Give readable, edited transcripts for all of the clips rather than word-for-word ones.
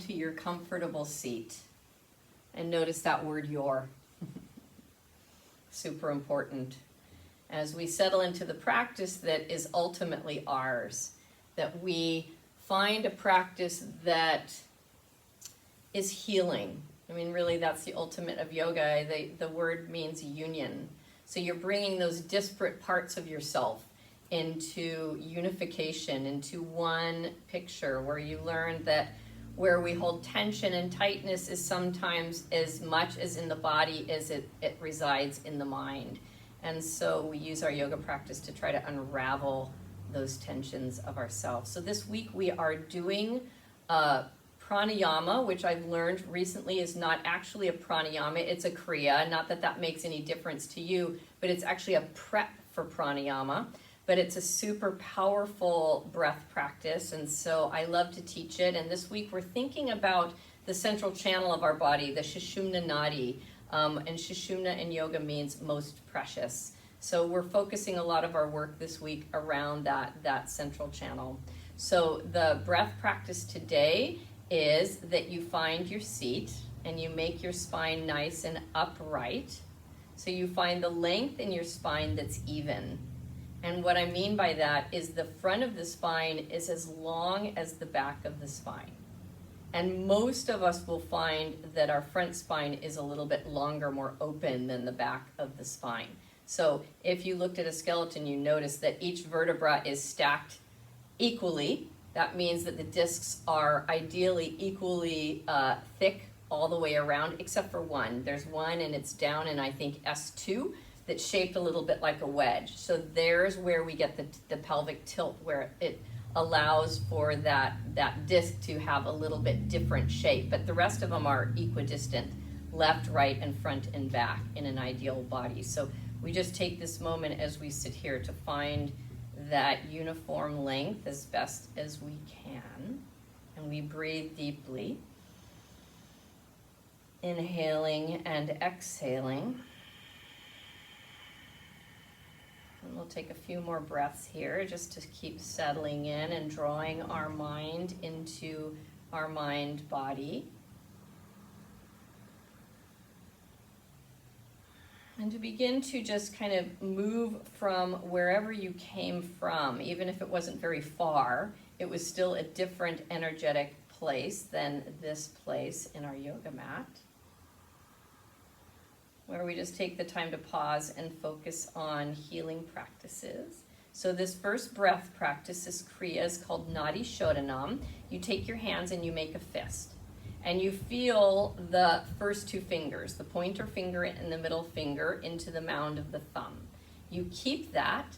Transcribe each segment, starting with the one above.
to your comfortable seat. And notice that word your. Super important. As we settle into the practice that is ultimately ours, that we find a practice that is healing. I mean, really, that's the ultimate of yoga. The word means union. So you're bringing those disparate parts of yourself into unification, into one picture, where you learn that where we hold tension and tightness is sometimes as much as in the body as it resides in the mind. And so we use our yoga practice to try to unravel those tensions of ourselves. So this week we are doing pranayama, which I've learned recently is not actually a pranayama, it's a kriya. Not that that makes any difference to you, but it's actually a prep for pranayama. But it's a super powerful breath practice, and so I love to teach it. And this week we're thinking about the central channel of our body, the Shushumna Nadi. And Shushumna in yoga means most precious. So we're focusing a lot of our work this week around that central channel. So the breath practice today is that you find your seat and you make your spine nice and upright. So you find the length in your spine that's even. And what I mean by that is the front of the spine is as long as the back of the spine. And most of us will find that our front spine is a little bit longer, more open than the back of the spine. So if you looked at a skeleton, you notice that each vertebra is stacked equally. That means that the discs are ideally equally thick all the way around, except for one. There's one and it's down in, I think, S2. That's shaped a little bit like a wedge. So there's where we get the pelvic tilt, where it allows for that disc to have a little bit different shape. But the rest of them are equidistant, left, right, and front and back in an ideal body. So we just take this moment as we sit here to find that uniform length as best as we can. And we breathe deeply, inhaling and exhaling. And we'll take a few more breaths here just to keep settling in and drawing our mind into our mind body. And to begin to just kind of move from wherever you came from, even if it wasn't very far, it was still a different energetic place than this place in our yoga mat, where we just take the time to pause and focus on healing practices. So this first breath practice, this kriya, is called Nadi Shodhanam. You take your hands and you make a fist. And you feel the first two fingers, the pointer finger and the middle finger, into the mound of the thumb. You keep that,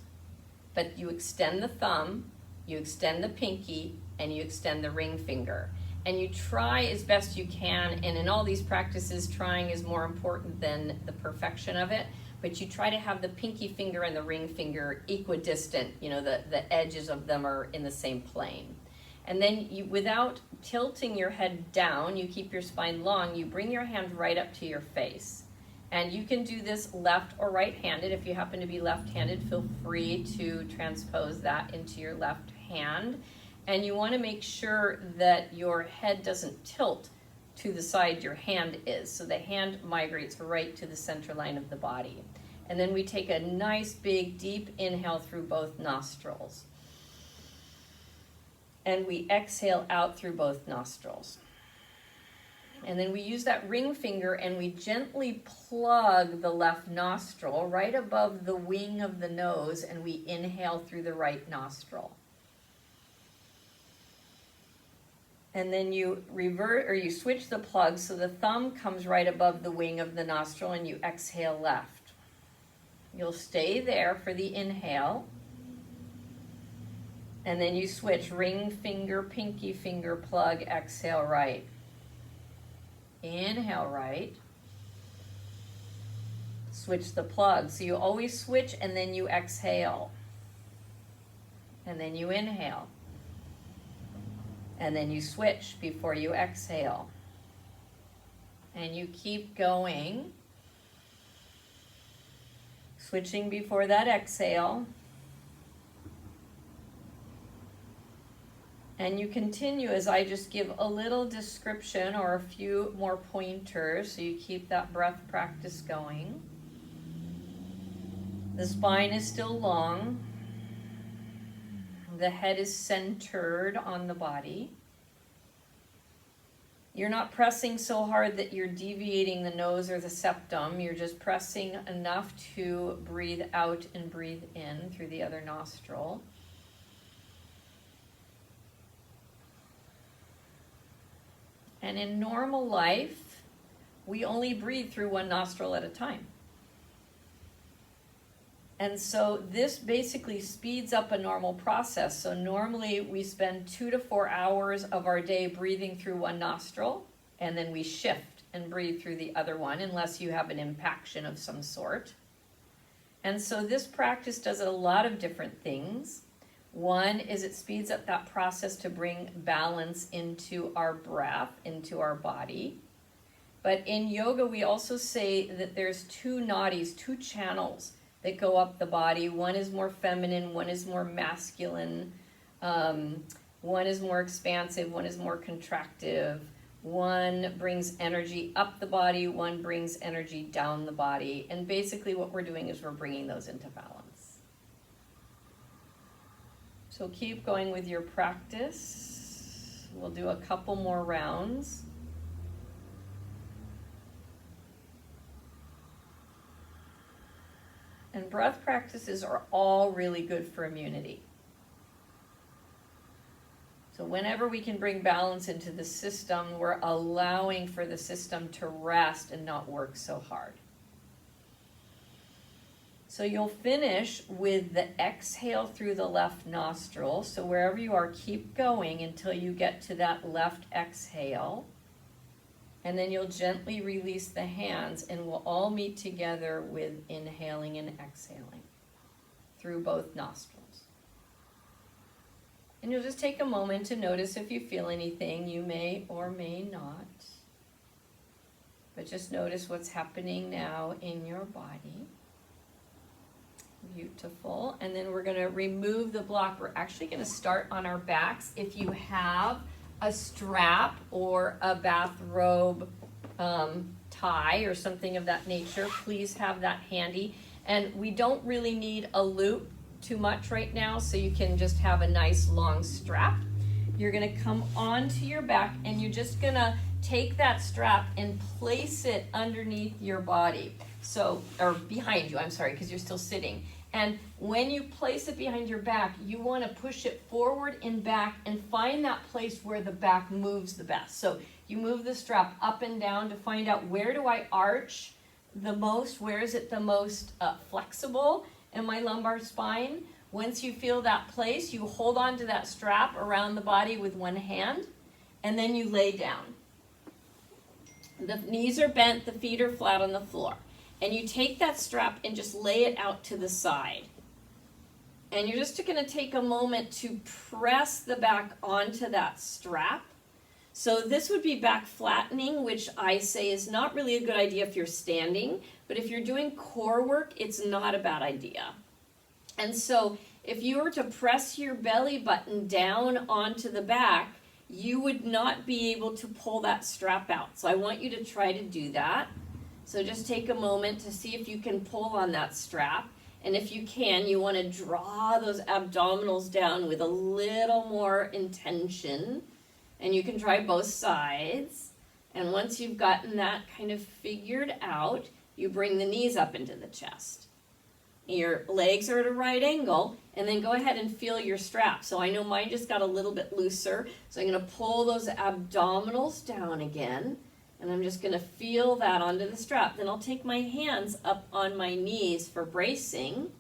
but you extend the thumb, you extend the pinky, and you extend the ring finger. And you try as best you can, and in all these practices, trying is more important than the perfection of it, but you try to have the pinky finger and the ring finger equidistant, the edges of them are in the same plane. And then you, without tilting your head down, you keep your spine long, you bring your hand right up to your face. And you can do this left or right-handed. If you happen to be left-handed, feel free to transpose that into your left hand. And you want to make sure that your head doesn't tilt to the side your hand is. So the hand migrates right to the center line of the body. And then we take a nice big deep inhale through both nostrils. And we exhale out through both nostrils. And then we use that ring finger and we gently plug the left nostril right above the wing of the nose, and we inhale through the right nostril. And then you switch the plug so the thumb comes right above the wing of the nostril and you exhale left. You'll stay there for the inhale. And then you switch ring finger, pinky finger, plug, exhale right. Inhale right. Switch the plug. So you always switch and then you exhale. And then you inhale. And then you switch before you exhale. And you keep going. Switching before that exhale. And you continue as I just give a little description or a few more pointers so you keep that breath practice going. The spine is still long. The head is centered on the body. You're not pressing so hard that you're deviating the nose or the septum. You're just pressing enough to breathe out and breathe in through the other nostril. And in normal life, we only breathe through one nostril at a time. And so this basically speeds up a normal process. So normally we spend 2 to 4 hours of our day breathing through one nostril, and then we shift and breathe through the other one, unless you have an impaction of some sort. And so this practice does a lot of different things. One is it speeds up that process to bring balance into our breath, into our body. But in yoga, we also say that there's 2 nadis, 2 channels that go up the body. One is more feminine, one is more masculine, one is more expansive, one is more contractive. One brings energy up the body, one brings energy down the body. And basically what we're doing is we're bringing those into balance. So keep going with your practice. We'll do a couple more rounds. And breath practices are all really good for immunity. So whenever we can bring balance into the system, we're allowing for the system to rest and not work so hard. So you'll finish with the exhale through the left nostril. So wherever you are, keep going until you get to that left exhale. And then you'll gently release the hands, and we'll all meet together with inhaling and exhaling through both nostrils. And you'll just take a moment to notice if you feel anything. You may or may not. But just notice what's happening now in your body. Beautiful. And then we're going to remove the block. We're actually going to start on our backs. If you have a strap or a bathrobe tie or something of that nature, please have that handy. And we don't really need a loop too much right now, so you can just have a nice long strap. You're going to come onto your back, and you're just going to take that strap and place it underneath your body. So, or behind you, I'm sorry, because you're still sitting. And when you place it behind your back, you want to push it forward and back and find that place where the back moves the best. So you move the strap up and down to find out, where do I arch the most? Where is it the most flexible in my lumbar spine? Once you feel that place, you hold on to that strap around the body with one hand, and then you lay down. The knees are bent, the feet are flat on the floor. And you take that strap and just lay it out to the side. And you're just going to take a moment to press the back onto that strap. So this would be back flattening, which I say is not really a good idea if you're standing. But if you're doing core work, it's not a bad idea. And so if you were to press your belly button down onto the back, you would not be able to pull that strap out. So I want you to try to do that. So just take a moment to see if you can pull on that strap. And if you can, you want to draw those abdominals down with a little more intention. And you can try both sides. And once you've gotten that kind of figured out, you bring the knees up into the chest. Your legs are at a right angle, and then go ahead and feel your strap. So I know mine just got a little bit looser. So I'm going to pull those abdominals down again. And I'm just going to feel that onto the strap. Then I'll take my hands up on my knees for bracing.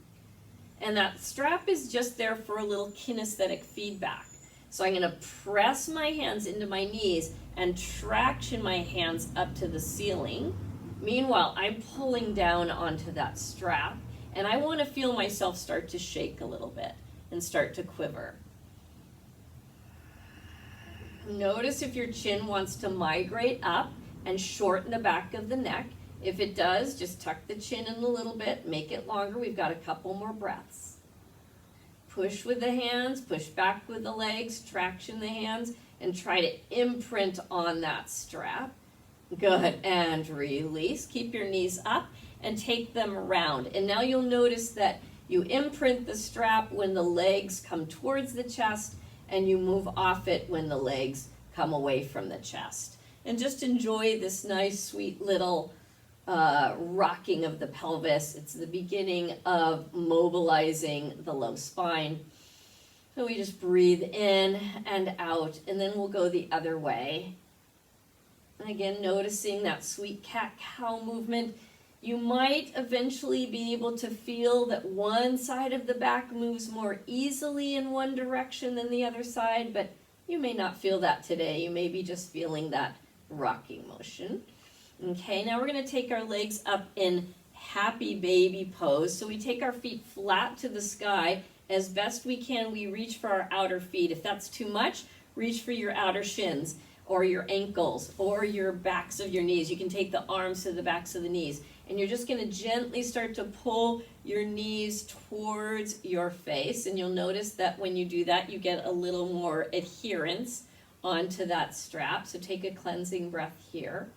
And that strap is just there for a little kinesthetic feedback. So I'm going to press my hands into my knees and traction my hands up to the ceiling. Meanwhile, I'm pulling down onto that strap. And I want to feel myself start to shake a little bit and start to quiver. Notice if your chin wants to migrate up and shorten the back of the neck. If it does, just tuck the chin in a little bit, make it longer. We've got a couple more breaths. Push with the hands, push back with the legs, traction the hands, and try to imprint on that strap. Good, and release. Keep your knees up and take them around. And now you'll notice that you imprint the strap when the legs come towards the chest, and you move off it when the legs come away from the chest. And just enjoy this nice, sweet little rocking of the pelvis. It's the beginning of mobilizing the low spine. So we just breathe in and out, and then we'll go the other way. And again, noticing that sweet cat-cow movement. You might eventually be able to feel that one side of the back moves more easily in one direction than the other side, but you may not feel that today. You may be just feeling that rocking motion. Okay, now we're going to take our legs up in happy baby pose. So we take our feet flat to the sky. As best we can, we reach for our outer feet. If that's too much, reach for your outer shins or your ankles or your backs of your knees. You can take the arms to the backs of the knees. And you're just going to gently start to pull your knees towards your face. And you'll notice that when you do that, you get a little more adherence onto that strap. So take a cleansing breath here.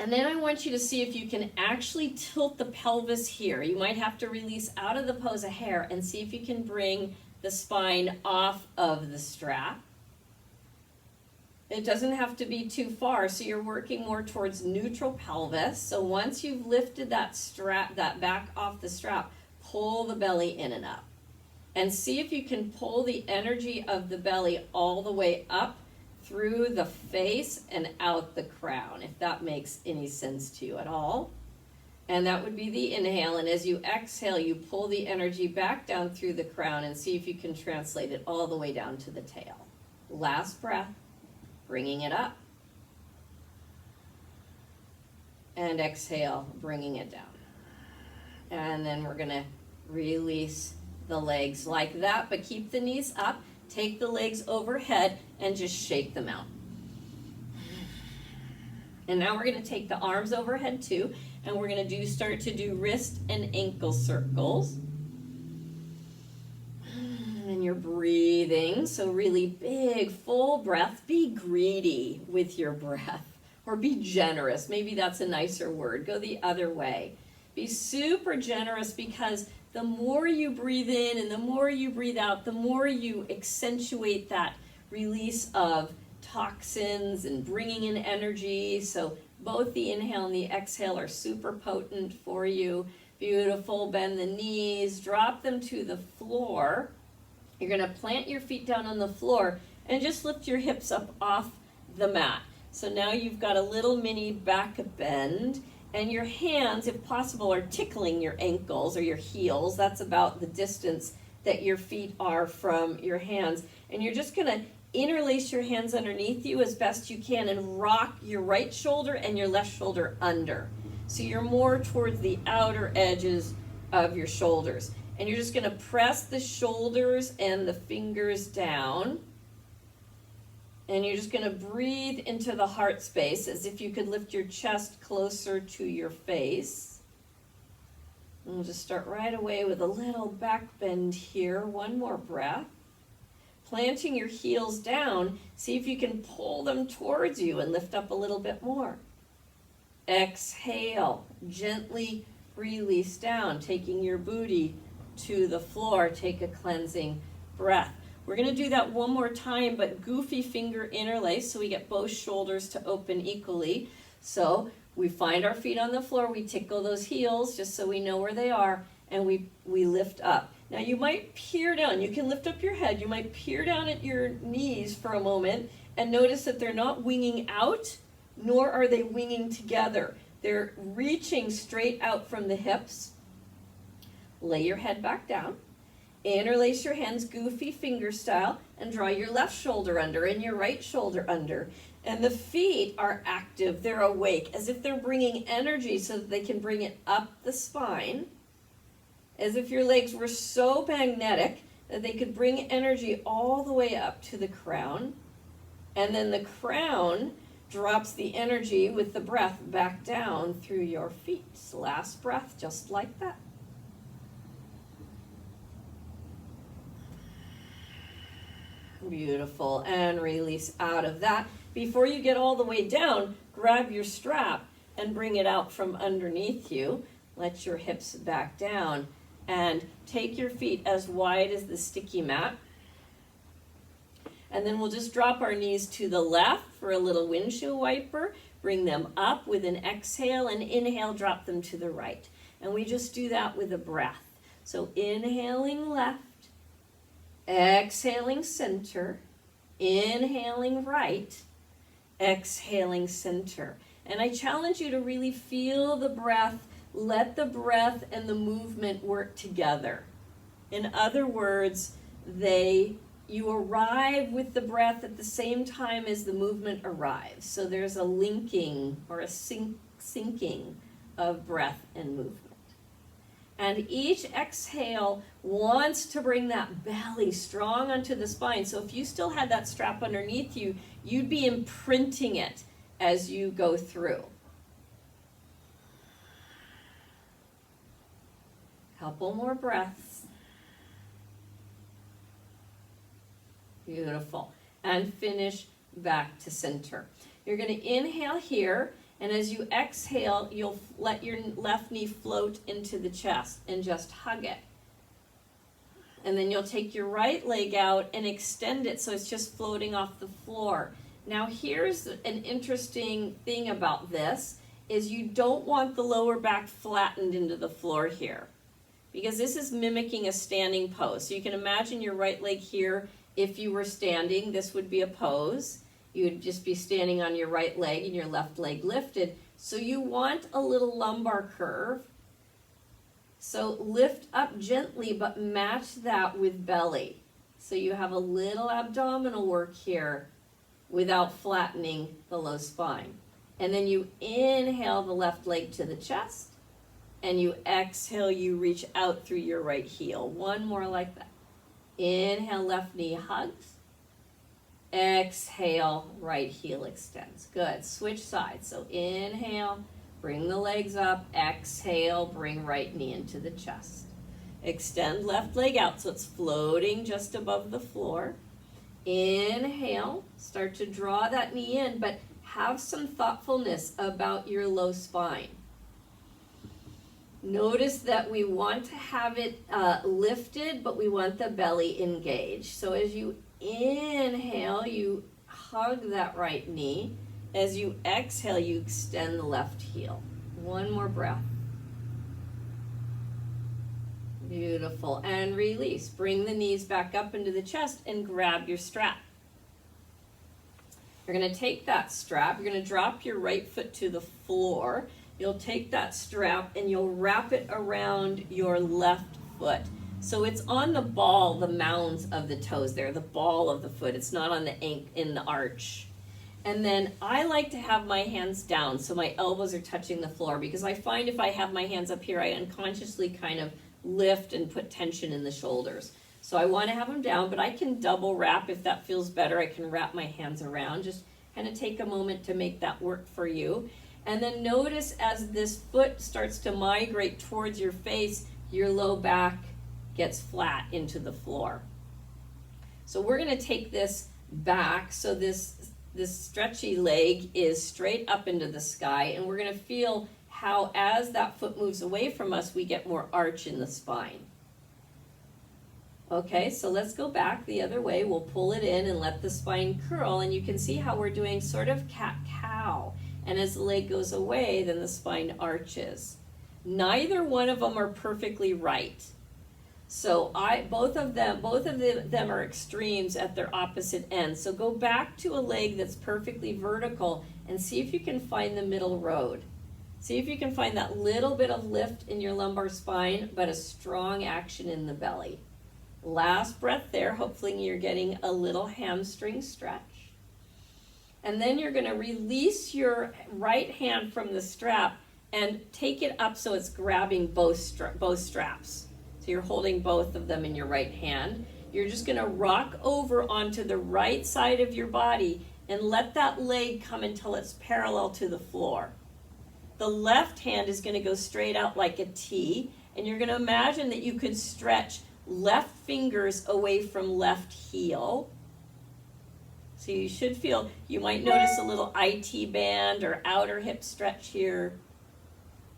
And then I want you to see if you can actually tilt the pelvis here. You might have to release out of the pose a hair and see if you can bring the spine off of the strap. It doesn't have to be too far, so you're working more towards neutral pelvis. So once you've lifted that strap, that back off the strap, pull the belly in and up. And see if you can pull the energy of the belly all the way up through the face and out the crown, if that makes any sense to you at all. And that would be the inhale. And as you exhale, you pull the energy back down through the crown and see if you can translate it all the way down to the tail. Last breath. Bringing it up. And exhale, bringing it down. And then we're going to release the legs like that, but keep the knees up. Take the legs overhead and just shake them out. And now we're going to take the arms overhead too, and we're going to start to do wrist and ankle circles. And you're breathing, so really big, full breath. Be greedy with your breath, or be generous. Maybe that's a nicer word. Go the other way. Be super generous, because the more you breathe in and the more you breathe out, the more you accentuate that release of toxins and bringing in energy. So both the inhale and the exhale are super potent for you. Beautiful. Bend the knees, drop them to the floor. You're going to plant your feet down on the floor and just lift your hips up off the mat. So now you've got a little mini back bend, and your hands, if possible, are tickling your ankles or your heels. That's about the distance that your feet are from your hands. And you're just going to interlace your hands underneath you as best you can and rock your right shoulder and your left shoulder under. So you're more towards the outer edges of your shoulders. And you're just going to press the shoulders and the fingers down. And you're just going to breathe into the heart space as if you could lift your chest closer to your face. And we'll just start right away with a little back bend here. One more breath. Planting your heels down, see if you can pull them towards you and lift up a little bit more. Exhale, gently release down, taking your booty to the floor. Take a cleansing breath. We're going to do that one more time, but goofy finger interlace, so we get both shoulders to open equally. So we find our feet on the floor, we tickle those heels just so we know where they are, and we lift up. Now you might peer down. You can lift up your head. You might peer down at your knees for a moment and notice that they're not winging out, nor are they winging together. They're reaching straight out from the hips. Lay your head back down. Interlace your hands goofy finger style and draw your left shoulder under and your right shoulder under. And the feet are active. They're awake, as if they're bringing energy so that they can bring it up the spine. As if your legs were so magnetic that they could bring energy all the way up to the crown. And then the crown drops the energy with the breath back down through your feet. Last breath, just like that. Beautiful. And release out of that. Before you get all the way down, grab your strap and bring it out from underneath you. Let your hips back down and take your feet as wide as the sticky mat. And then we'll just drop our knees to the left for a little windshield wiper. Bring them up with an exhale, and inhale, drop them to the right. And we just do that with a breath. So inhaling left, exhaling center, inhaling right, exhaling center. And I challenge you to really feel the breath. Let the breath and the movement work together. In other words, you arrive with the breath at the same time as the movement arrives. So there's a linking or a syncing of breath and movement. And each exhale wants to bring that belly strong onto the spine. So if you still had that strap underneath you, you'd be imprinting it as you go through. Couple more breaths. Beautiful. And finish back to center. You're going to inhale here, and as you exhale, you'll let your left knee float into the chest and just hug it. And then you'll take your right leg out and extend it so it's just floating off the floor. Now here's an interesting thing about this, is you don't want the lower back flattened into the floor here, because this is mimicking a standing pose. So you can imagine your right leg here. If you were standing, this would be a pose. You would just be standing on your right leg and your left leg lifted. So you want a little lumbar curve. So lift up gently, but match that with belly. So you have a little abdominal work here without flattening the low spine. And then you inhale the left leg to the chest, and you exhale, you reach out through your right heel. One more like that. Inhale, left knee hugs. Exhale, right heel extends. Good. Switch sides. So inhale, bring the legs up. Exhale, bring right knee into the chest. Extend left leg out so it's floating just above the floor. Inhale, start to draw that knee in, but have some thoughtfulness about your low spine. Notice that we want to have it lifted, but we want the belly engaged. So as you inhale, you hug that right knee. As you exhale, you extend the left heel. One more breath. Beautiful. And release. Bring the knees back up into the chest and grab your strap. You're going to take that strap. You're going to drop your right foot to the floor. You'll take that strap and you'll wrap it around your left foot. So it's on the ball, the mounds of the toes there, the ball of the foot. It's not on in the arch. And then I like to have my hands down so my elbows are touching the floor, because I find if I have my hands up here, I unconsciously kind of lift and put tension in the shoulders. So I want to have them down, but I can double wrap if that feels better. I can wrap my hands around. Just kind of take a moment to make that work for you. And then notice as this foot starts to migrate towards your face, your low back gets flat into the floor. So we're going to take this back so this stretchy leg is straight up into the sky, and we're going to feel how as that foot moves away from us, we get more arch in the spine. Okay, so let's go back the other way. We'll pull it in and let the spine curl, and you can see how we're doing sort of cat-cow. And as the leg goes away, then the spine arches. Neither one of them are perfectly right. So both of them are extremes at their opposite ends. So go back to a leg that's perfectly vertical and see if you can find the middle road. See if you can find that little bit of lift in your lumbar spine, but a strong action in the belly. Last breath there. Hopefully you're getting a little hamstring stretch. And then you're going to release your right hand from the strap and take it up so it's grabbing both straps. So you're holding both of them in your right hand. You're just going to rock over onto the right side of your body and let that leg come until it's parallel to the floor. The left hand is going to go straight out like a T, and you're going to imagine that you could stretch left fingers away from left heel So you should feel, you might notice a little IT band or outer hip stretch here.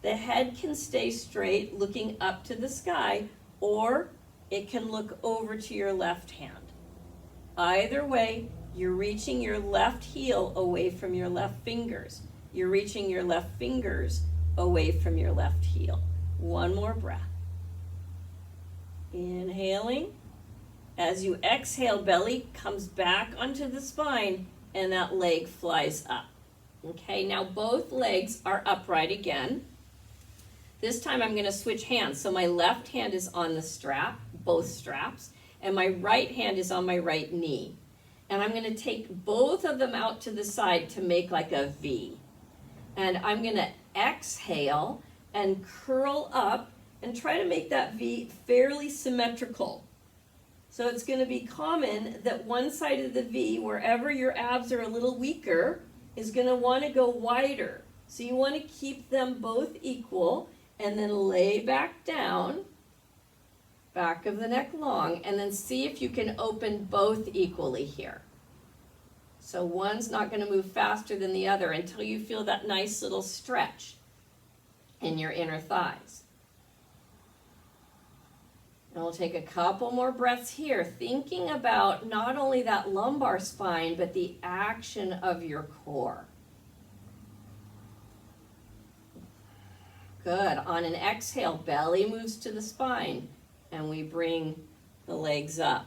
The head can stay straight, looking up to the sky, or it can look over to your left hand. Either way, you're reaching your left heel away from your left fingers. You're reaching your left fingers away from your left heel. One more breath. Inhaling. As you exhale, belly comes back onto the spine and that leg flies up. Okay, now both legs are upright again. This time I'm going to switch hands. So my left hand is on the strap, both straps, and my right hand is on my right knee. And I'm going to take both of them out to the side to make like a V. And I'm going to exhale and curl up and try to make that V fairly symmetrical. So it's going to be common that one side of the V, wherever your abs are a little weaker, is going to want to go wider. So you want to keep them both equal and then lay back down, back of the neck long, and then see if you can open both equally here. So one's not going to move faster than the other until you feel that nice little stretch in your inner thighs. And we'll take a couple more breaths here, thinking about not only that lumbar spine, but the action of your core. Good. On an exhale, belly moves to the spine, and we bring the legs up.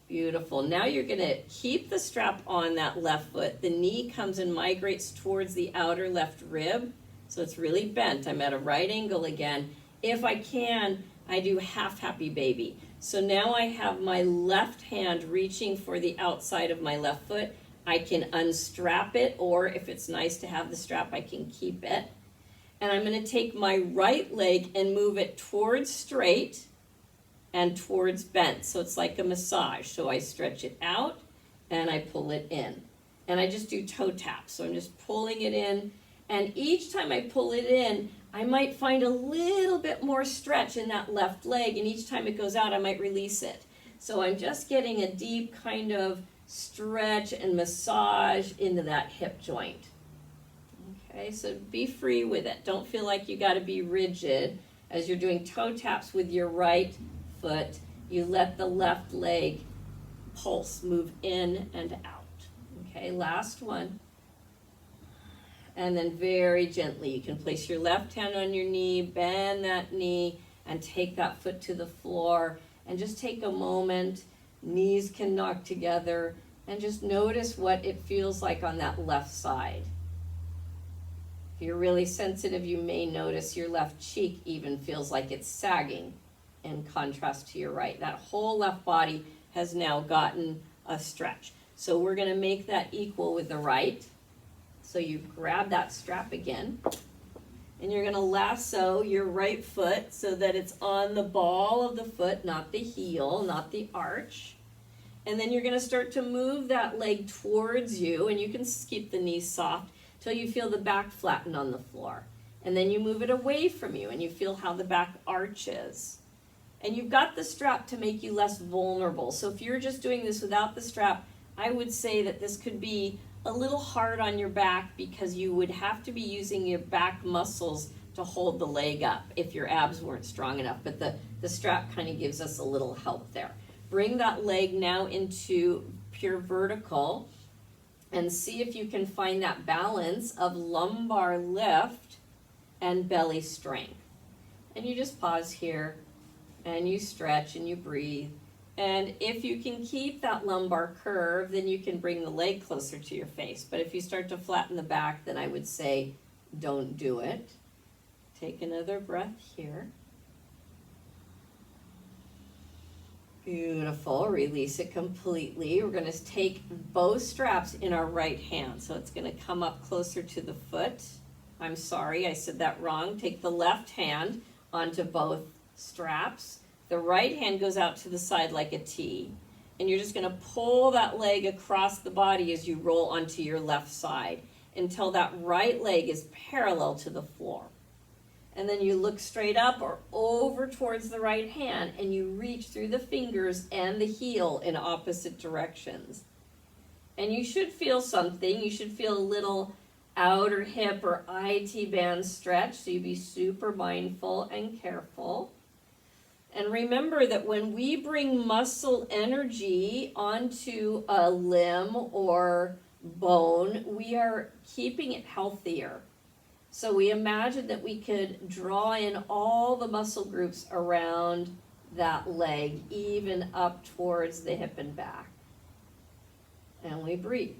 Beautiful. Now you're going to keep the strap on that left foot. The knee comes and migrates towards the outer left rib, so it's really bent. I'm at a right angle again. If I can, I do half happy baby. So now I have my left hand reaching for the outside of my left foot. I can unstrap it, or if it's nice to have the strap, I can keep it. And I'm going to take my right leg and move it towards straight and towards bent. So it's like a massage. So I stretch it out and I pull it in. And I just do toe taps. So I'm just pulling it in. And each time I pull it in, I might find a little bit more stretch in that left leg. And each time it goes out, I might release it. So I'm just getting a deep kind of stretch and massage into that hip joint. Okay, so be free with it. Don't feel like you got to be rigid. As you're doing toe taps with your right foot, you let the left leg pulse, move in and out. Okay, last one. And then very gently, you can place your left hand on your knee, bend that knee, and take that foot to the floor. And just take a moment. Knees can knock together. And just notice what it feels like on that left side. If you're really sensitive, you may notice your left cheek even feels like it's sagging in contrast to your right. That whole left body has now gotten a stretch. So we're going to make that equal with the right. So you grab that strap again, and you're going to lasso your right foot so that it's on the ball of the foot, not the heel, not the arch. And then you're going to start to move that leg towards you, and you can keep the knees soft till you feel the back flatten on the floor. And then you move it away from you, and you feel how the back arches. And you've got the strap to make you less vulnerable. So if you're just doing this without the strap, I would say that this could be a little hard on your back because you would have to be using your back muscles to hold the leg up if your abs weren't strong enough. But the strap kind of gives us a little help there. Bring that leg now into pure vertical and see if you can find that balance of lumbar lift and belly strength. And you just pause here and you stretch and you breathe. And if you can keep that lumbar curve, then you can bring the leg closer to your face. But if you start to flatten the back, then I would say don't do it. Take another breath here. Beautiful. Release it completely. We're going to take both straps in our right hand. So it's going to come up closer to the foot. I'm sorry, I said that wrong. Take the left hand onto both straps. The right hand goes out to the side like a T. And you're just going to pull that leg across the body as you roll onto your left side until that right leg is parallel to the floor. And then you look straight up or over towards the right hand and you reach through the fingers and the heel in opposite directions. And you should feel something. You should feel a little outer hip or IT band stretch, so you be super mindful and careful. And remember that when we bring muscle energy onto a limb or bone, we are keeping it healthier. So we imagine that we could draw in all the muscle groups around that leg, even up towards the hip and back. And we breathe.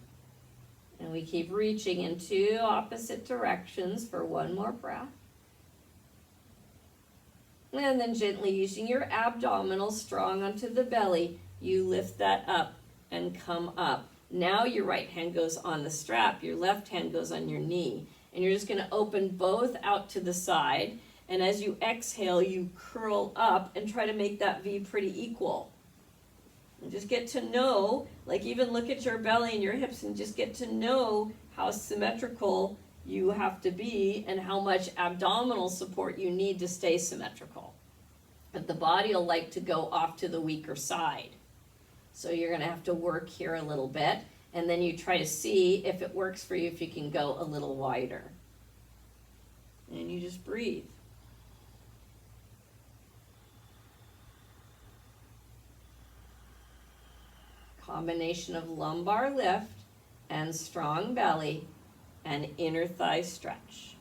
And we keep reaching in two opposite directions for one more breath. And then gently using your abdominals strong onto the belly, you lift that up and come up. Now your right hand goes on the strap, your left hand goes on your knee. And you're just going to open both out to the side. And as you exhale, you curl up and try to make that V pretty equal. And just get to know, like even look at your belly and your hips and just get to know how symmetrical you have to be and how much abdominal support you need to stay symmetrical. But the body will like to go off to the weaker side. So you're going to have to work here a little bit. And then you try to see if it works for you, if you can go a little wider. And you just breathe. Combination of lumbar lift and strong belly and inner thigh stretch.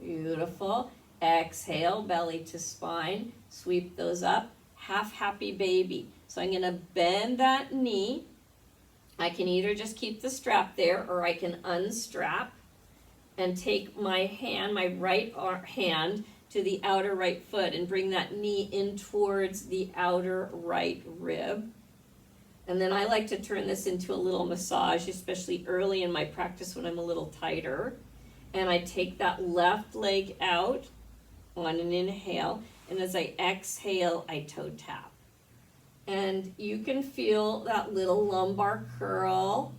Beautiful. Exhale, belly to spine. Sweep those up. Half happy baby. So I'm going to bend that knee. I can either just keep the strap there or I can unstrap and take my hand, my right hand, to the outer right foot and bring that knee in towards the outer right rib. And then I like to turn this into a little massage, especially early in my practice when I'm a little tighter. And I take that left leg out on an inhale, and as I exhale, I toe tap. And you can feel that little lumbar curl.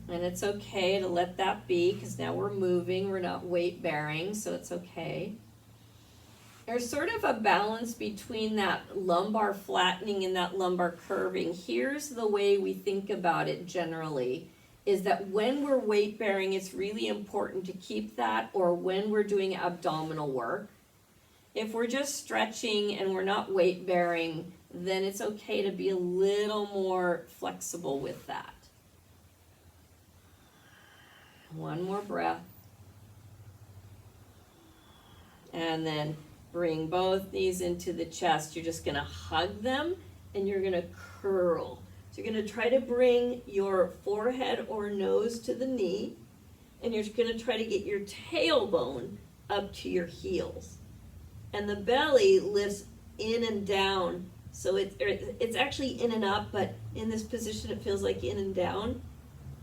And it's okay to let that be because now we're moving, we're not weight bearing, so it's okay. There's sort of a balance between that lumbar flattening and that lumbar curving. Here's the way we think about it generally, is that when we're weight bearing, it's really important to keep that, or when we're doing abdominal work. If we're just stretching and we're not weight bearing, then it's okay to be a little more flexible with that. One more breath. And then bring both knees into the chest. You're just going to hug them and you're going to curl. So you're going to try to bring your forehead or nose to the knee, and you're going to try to get your tailbone up to your heels. And the belly lifts in and down. So it's actually in and up, but in this position it feels like in and down.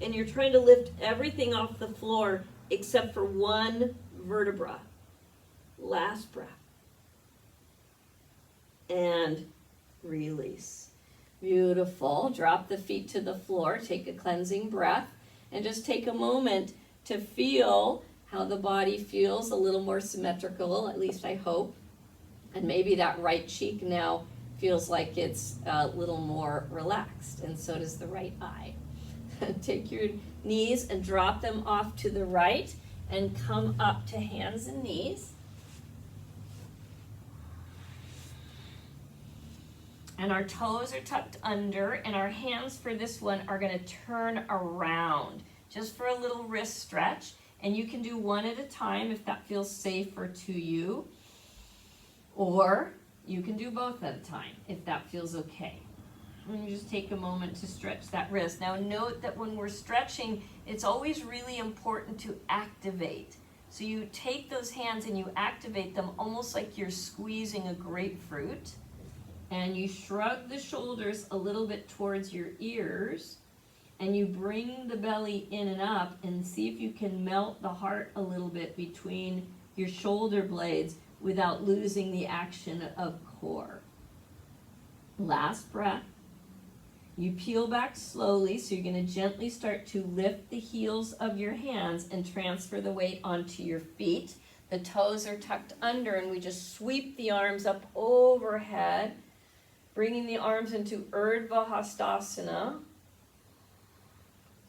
And you're trying to lift everything off the floor except for one vertebra. Last breath. And release. Beautiful. Drop the feet to the floor. Take a cleansing breath. And just take a moment to feel how the body feels a little more symmetrical, at least I hope. And maybe that right cheek now feels like it's a little more relaxed, and so does the right eye. Take your knees and drop them off to the right and come up to hands and knees. And our toes are tucked under, and our hands for this one are going to turn around just for a little wrist stretch. And you can do one at a time if that feels safer to you. Or you can do both at a time if that feels okay. And you just take a moment to stretch that wrist. Now note that when we're stretching, it's always really important to activate. So you take those hands and you activate them almost like you're squeezing a grapefruit. And you shrug the shoulders a little bit towards your ears. And you bring the belly in and up and see if you can melt the heart a little bit between your shoulder blades without losing the action of core. Last breath. You peel back slowly, so you're going to gently start to lift the heels of your hands and transfer the weight onto your feet. The toes are tucked under, and we just sweep the arms up overhead, bringing the arms into Urdhva Hastasana.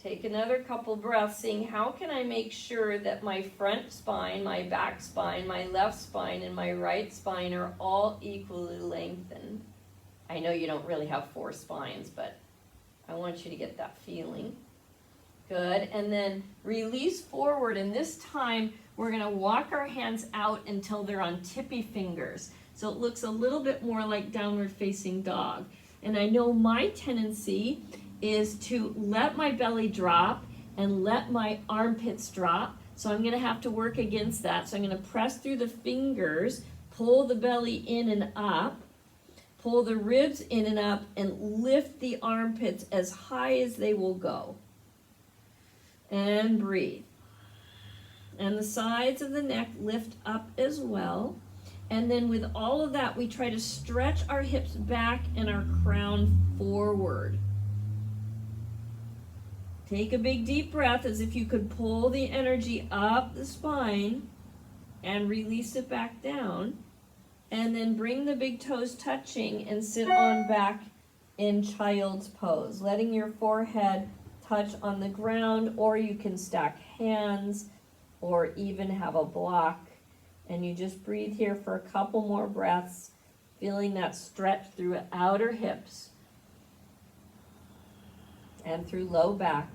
Take another couple breaths, seeing how can I make sure that my front spine, my back spine, my left spine, and my right spine are all equally lengthened. I know you don't really have 4 spines, but I want you to get that feeling. Good, and then release forward, and this time we're gonna walk our hands out until they're on tippy fingers. So it looks a little bit more like downward facing dog. And I know my tendency is to let my belly drop and let my armpits drop. So I'm gonna have to work against that. So I'm gonna press through the fingers, pull the belly in and up, pull the ribs in and up, and lift the armpits as high as they will go. And breathe. And the sides of the neck lift up as well. And then with all of that, we try to stretch our hips back and our crown forward. Take a big deep breath as if you could pull the energy up the spine and release it back down. And then bring the big toes touching and sit on back in child's pose, letting your forehead touch on the ground, or you can stack hands or even have a block. And you just breathe here for a couple more breaths, feeling that stretch through outer hips and through low back.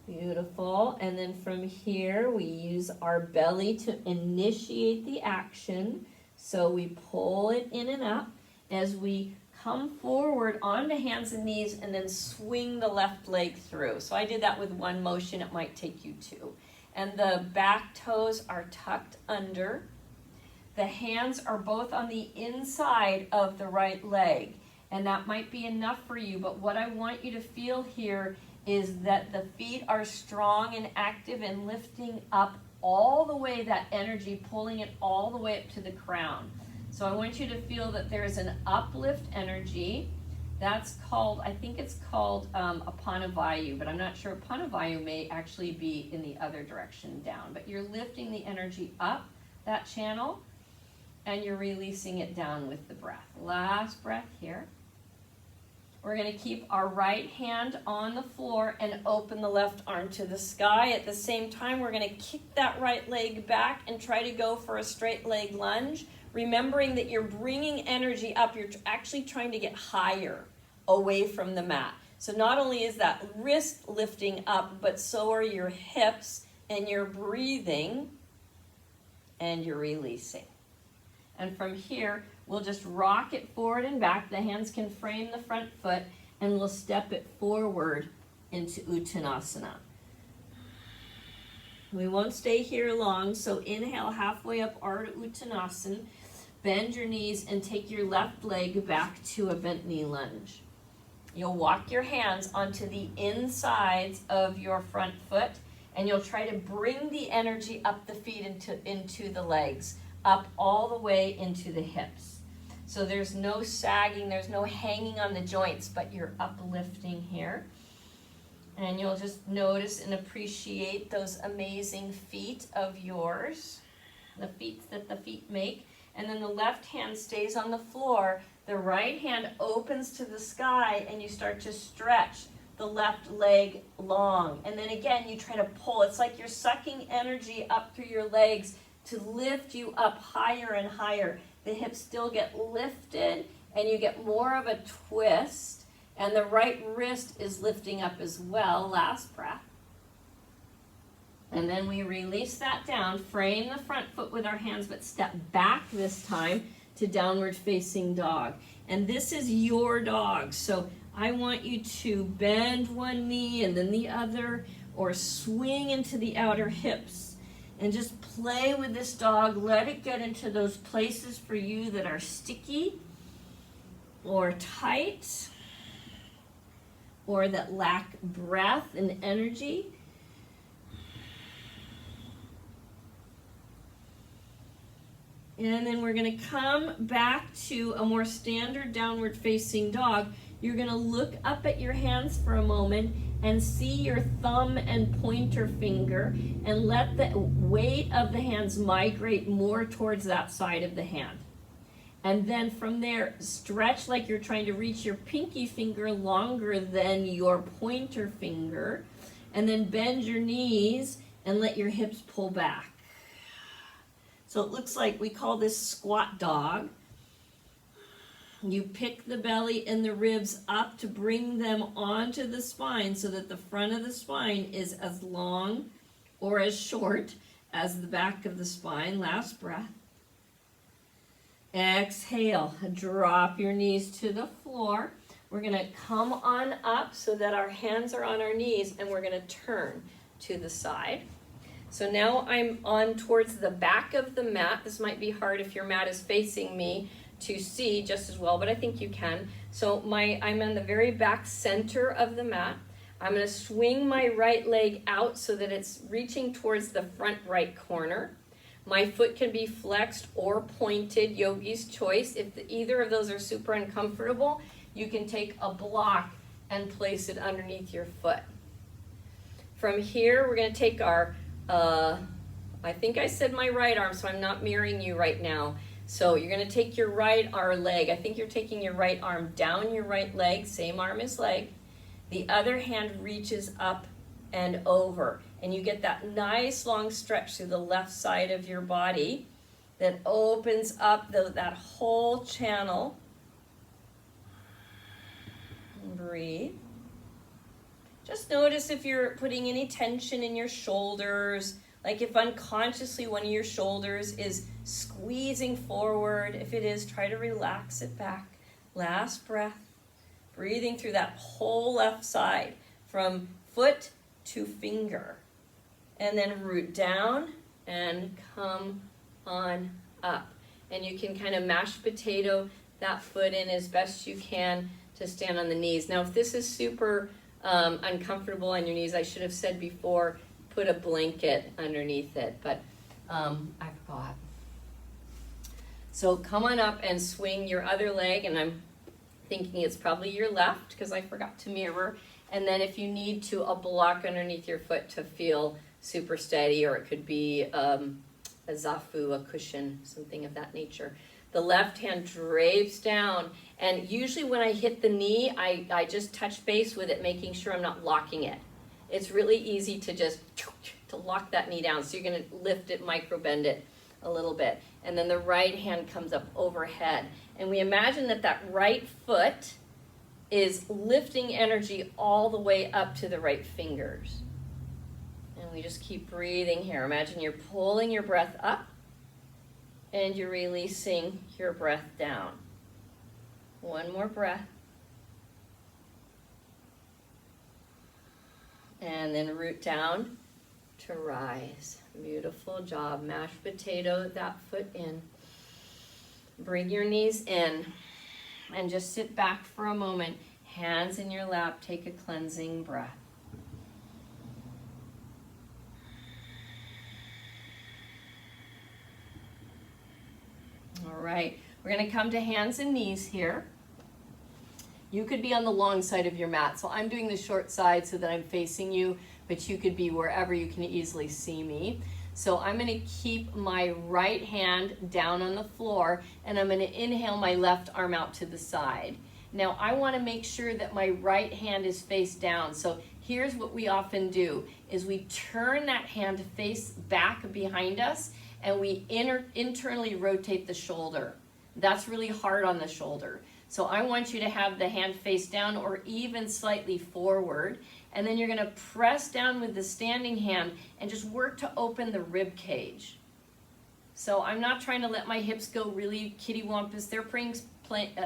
Beautiful. And then from here, we use our belly to initiate the action. So we pull it in and up as we come forward onto hands and knees and then swing the left leg through. So I did that with one motion. It might take you 2. And the back toes are tucked under. The hands are both on the inside of the right leg. And that might be enough for you, but what I want you to feel here is that the feet are strong and active and lifting up all the way, that energy, pulling it all the way up to the crown. So I want you to feel that there's an uplift energy. That's called, I think it's called Apanavayu, but I'm not sure. Apanavayu may actually be in the other direction down, but you're lifting the energy up that channel and you're releasing it down with the breath. Last breath here. We're going to keep our right hand on the floor and open the left arm to the sky. At the same time, we're going to kick that right leg back and try to go for a straight leg lunge, remembering that you're bringing energy up. You're actually trying to get higher away from the mat. So not only is that wrist lifting up, but so are your hips, and you're breathing and you're releasing. And from here, we'll just rock it forward and back. The hands can frame the front foot, and we'll step it forward into Uttanasana. We won't stay here long, so inhale halfway up Ardha Uttanasana. Bend your knees and take your left leg back to a bent knee lunge. You'll walk your hands onto the insides of your front foot, and you'll try to bring the energy up the feet into the legs, up all the way into the hips. So there's no sagging, there's no hanging on the joints, but you're uplifting here. And you'll just notice and appreciate those amazing feet of yours, the feet that the feet make. And then the left hand stays on the floor, the right hand opens to the sky, and you start to stretch the left leg long. And then again, you try to pull. It's like you're sucking energy up through your legs to lift you up higher and higher. The hips still get lifted, and you get more of a twist, and the right wrist is lifting up as well. Last breath. And then we release that down, frame the front foot with our hands, but step back this time to downward facing dog. And this is your dog, so I want you to bend one knee and then the other, or swing into the outer hips. And just play with this dog. Let it get into those places for you that are sticky or tight or that lack breath and energy. And then we're going to come back to a more standard downward facing dog. You're going to look up at your hands for a moment and see your thumb and pointer finger, and let the weight of the hands migrate more towards that side of the hand. And then from there, stretch like you're trying to reach your pinky finger longer than your pointer finger. And then bend your knees and let your hips pull back. So it looks like we call this squat dog. You pick the belly and the ribs up to bring them onto the spine so that the front of the spine is as long or as short as the back of the spine. Last breath. Exhale, drop your knees to the floor. We're going to come on up so that our hands are on our knees, and we're going to turn to the side. So now I'm on towards the back of the mat. This might be hard if your mat is facing me to see just as well, but I think you can. So I'm in the very back center of the mat. I'm going to swing my right leg out so that it's reaching towards the front right corner. My foot can be flexed or pointed, yogi's choice. If either of those are super uncomfortable, you can take a block and place it underneath your foot. From here, we're going to take our, I think I said my right arm, so I'm not mirroring you right now. So you're going to take your leg. I think you're taking your right arm down your right leg, same arm as leg. The other hand reaches up and over. And you get that nice long stretch through the left side of your body that opens up that whole channel. Breathe. Just notice if you're putting any tension in your shoulders, like if unconsciously one of your shoulders is squeezing forward. If it is, try to relax it back. Last breath. Breathing through that whole left side from foot to finger. And then root down and come on up. And you can kind of mashed potato that foot in as best you can to stand on the knees. Now, if this is super uncomfortable on your knees, I should have said before, put a blanket underneath it, but I forgot. So come on up and swing your other leg, and I'm thinking it's probably your left because I forgot to mirror. And then if you need to, a block underneath your foot to feel super steady, or it could be a zafu, a cushion, something of that nature. The left hand drapes down, and usually when I hit the knee, I just touch base with it, making sure I'm not locking it. It's really easy to just lock that knee down. So you're going to lift it, micro bend it a little bit. And then the right hand comes up overhead. And we imagine that right foot is lifting energy all the way up to the right fingers. And we just keep breathing here. Imagine you're pulling your breath up and you're releasing your breath down. One more breath. And then root down to rise. Beautiful job. Mashed potato that foot in. Bring your knees in and just sit back for a moment. Hands in your lap. Take a cleansing breath. All right, we're going to come to hands and knees here. You could be on the long side of your mat, so I'm doing the short side so that I'm facing you, but you could be wherever you can easily see me. So I'm going to keep my right hand down on the floor, and I'm going to inhale my left arm out to the side. Now I want to make sure that my right hand is face down. So here's what we often do, is we turn that hand to face back behind us, and we internally rotate the shoulder. That's really hard on the shoulder. So I want you to have the hand face down or even slightly forward. And then you're going to press down with the standing hand and just work to open the rib cage. So I'm not trying to let my hips go really kittywampus. They're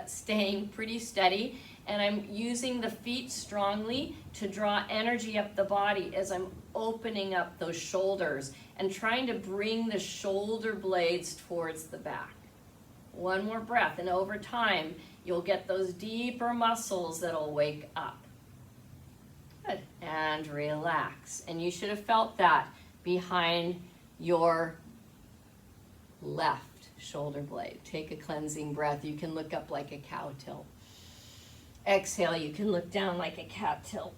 staying pretty steady. And I'm using the feet strongly to draw energy up the body as I'm opening up those shoulders and trying to bring the shoulder blades towards the back. One more breath, and over time, you'll get those deeper muscles that'll wake up. Good. And relax. And you should have felt that behind your left shoulder blade. Take a cleansing breath. You can look up like a cow tilt. Exhale, you can look down like a cat tilt.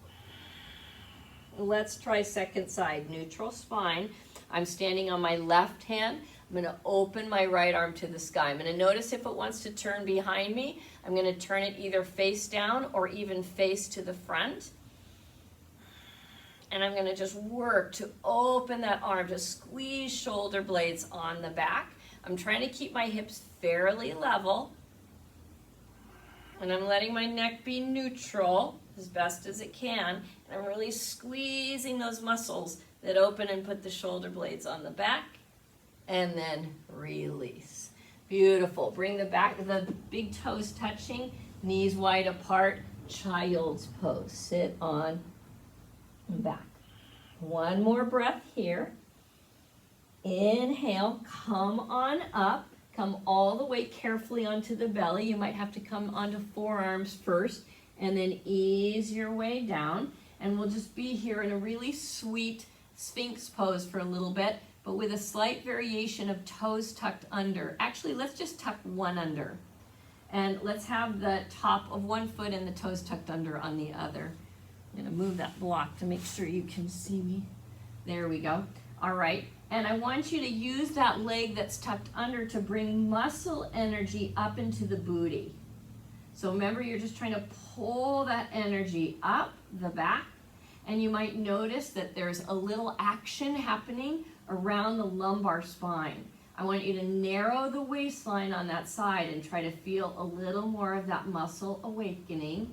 Let's try second side, neutral spine. I'm standing on my left hand. I'm going to open my right arm to the sky. I'm going to notice if it wants to turn behind me. I'm going to turn it either face down or even face to the front. And I'm going to just work to open that arm, to squeeze shoulder blades on the back. I'm trying to keep my hips fairly level. And I'm letting my neck be neutral as best as it can. And I'm really squeezing those muscles that open and put the shoulder blades on the back. And then release. Beautiful. Bring the big toes touching, knees wide apart, child's pose. Sit on and back. One more breath here. Inhale, come on up. Come all the way carefully onto the belly. You might have to come onto forearms first and then ease your way down. And we'll just be here in a really sweet Sphinx pose for a little bit, but with a slight variation of toes tucked under. Actually, let's just tuck one under. And let's have the top of one foot and the toes tucked under on the other. I'm going to move that block to make sure you can see me. There we go. All right. And I want you to use that leg that's tucked under to bring muscle energy up into the booty. So remember, you're just trying to pull that energy up the back. And you might notice that there's a little action happening around the lumbar spine. I want you to narrow the waistline on that side and try to feel a little more of that muscle awakening.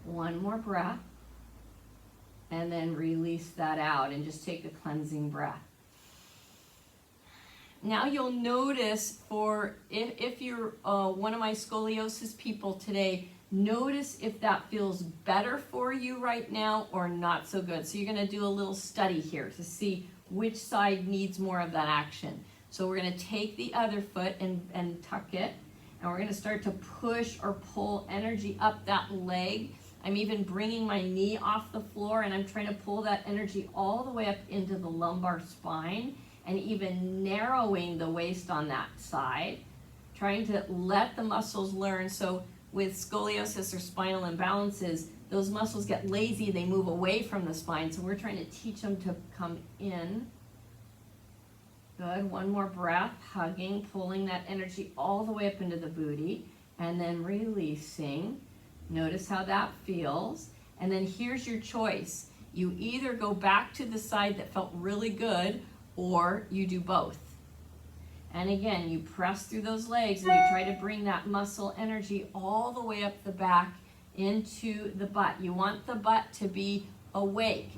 One more breath. And then release that out and just take a cleansing breath. Now you'll notice, for if you're one of my scoliosis people today, notice if that feels better for you right now or not so good. So you're going to do a little study here to see which side needs more of that action. So we're going to take the other foot and tuck it, and we're going to start to push or pull energy up that leg. I'm even bringing my knee off the floor, and I'm trying to pull that energy all the way up into the lumbar spine, and even narrowing the waist on that side, trying to let the muscles learn. So with scoliosis or spinal imbalances, those muscles get lazy, they move away from the spine, so we're trying to teach them to come in. Good, one more breath, hugging, pulling that energy all the way up into the booty, and then releasing. Notice how that feels. And then here's your choice. You either go back to the side that felt really good, or you do both. And again, you press through those legs and you try to bring that muscle energy all the way up the back into the butt. You want the butt to be awake.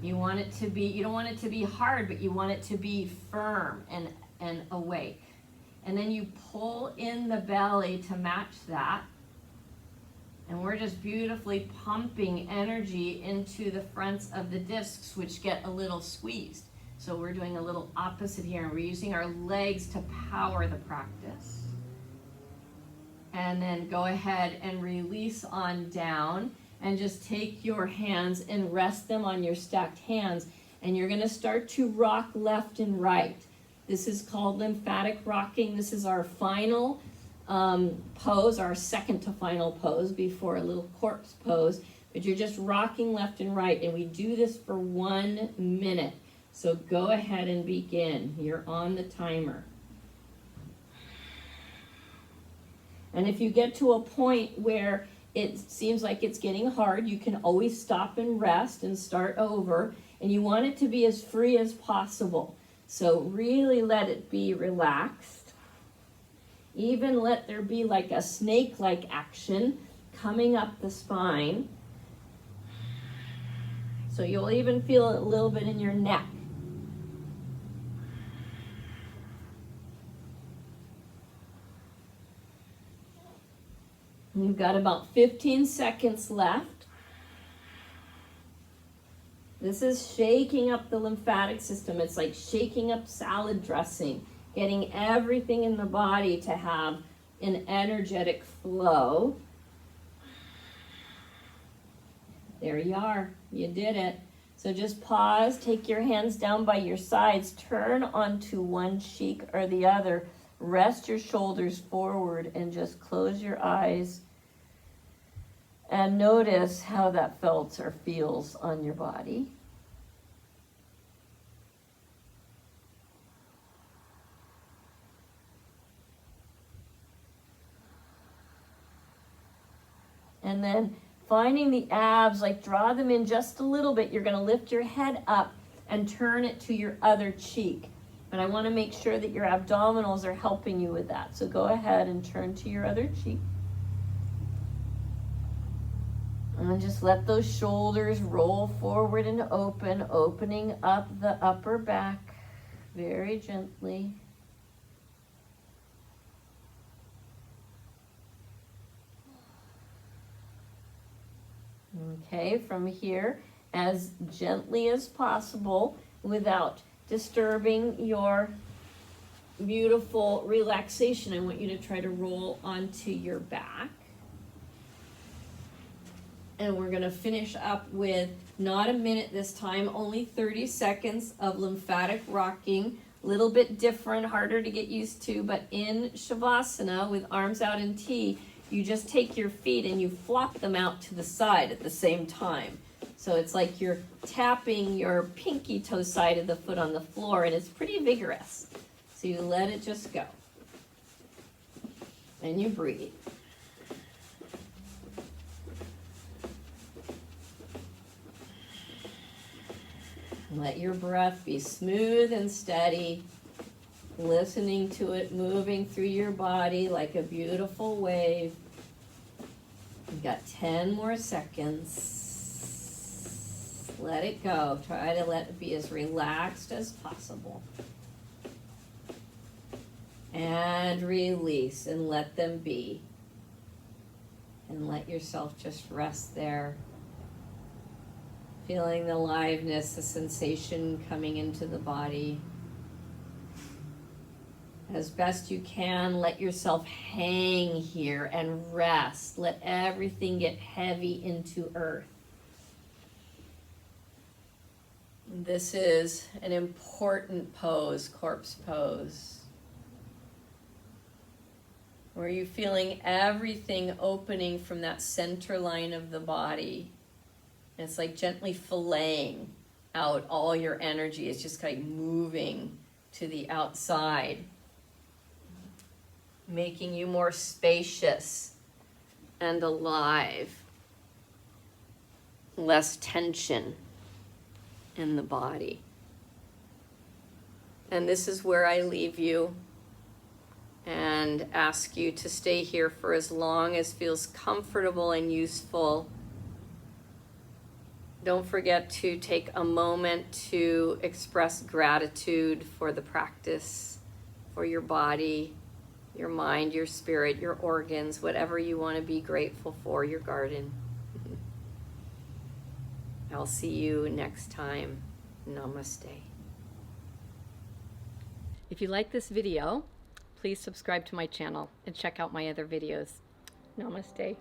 You want it to be, you don't want it to be hard, but you want it to be firm and awake. And then you pull in the belly to match that. And we're just beautifully pumping energy into the fronts of the discs, which get a little squeezed. So we're doing a little opposite here, and we're using our legs to power the practice. And then go ahead and release on down, and just take your hands and rest them on your stacked hands. And you're going to start to rock left and right. This is called lymphatic rocking. This is our final pose, our second to final pose before a little corpse pose. But you're just rocking left and right, and we do this for 1 minute. So go ahead and begin. You're on the timer. And if you get to a point where it seems like it's getting hard, you can always stop and rest and start over. And you want it to be as free as possible. So really let it be relaxed. Even let there be like a snake-like action coming up the spine. So you'll even feel it a little bit in your neck. You've got about 15 seconds left. This is shaking up the lymphatic system. It's like shaking up salad dressing, getting everything in the body to have an energetic flow. There you are. You did it. So just pause, take your hands down by your sides, turn onto one cheek or the other. Rest your shoulders forward and just close your eyes and notice how that felt or feels on your body. And then finding the abs, like draw them in just a little bit. You're gonna lift your head up and turn it to your other cheek. But I wanna make sure that your abdominals are helping you with that. So go ahead and turn to your other cheek. And just let those shoulders roll forward and open, opening up the upper back very gently. Okay, from here, as gently as possible without disturbing your beautiful relaxation, I want you to try to roll onto your back. And we're gonna finish up with not a minute this time, only 30 seconds of lymphatic rocking. A little bit different, harder to get used to, but in Shavasana with arms out in T, you just take your feet and you flop them out to the side at the same time. So it's like you're tapping your pinky toe side of the foot on the floor, and it's pretty vigorous. So you let it just go. And you breathe. Let your breath be smooth and steady, listening to it moving through your body like a beautiful wave. You've got 10 more seconds. Let it go. Try to let it be as relaxed as possible. And release and let them be. And let yourself just rest there. Feeling the aliveness, the sensation coming into the body. As best you can, let yourself hang here and rest. Let everything get heavy into earth. This is an important pose, corpse pose. Where you're feeling everything opening from that center line of the body. And it's like gently filleting out all your energy. It's just like moving to the outside, making you more spacious and alive. Less tension in the body. And this is where I leave you and ask you to stay here for as long as feels comfortable and useful. Don't forget to take a moment to express gratitude for the practice, for your body, your mind, your spirit, your organs, whatever you want to be grateful for, your garden. I'll see you next time. Namaste. If you like this video, please subscribe to my channel and check out my other videos. Namaste.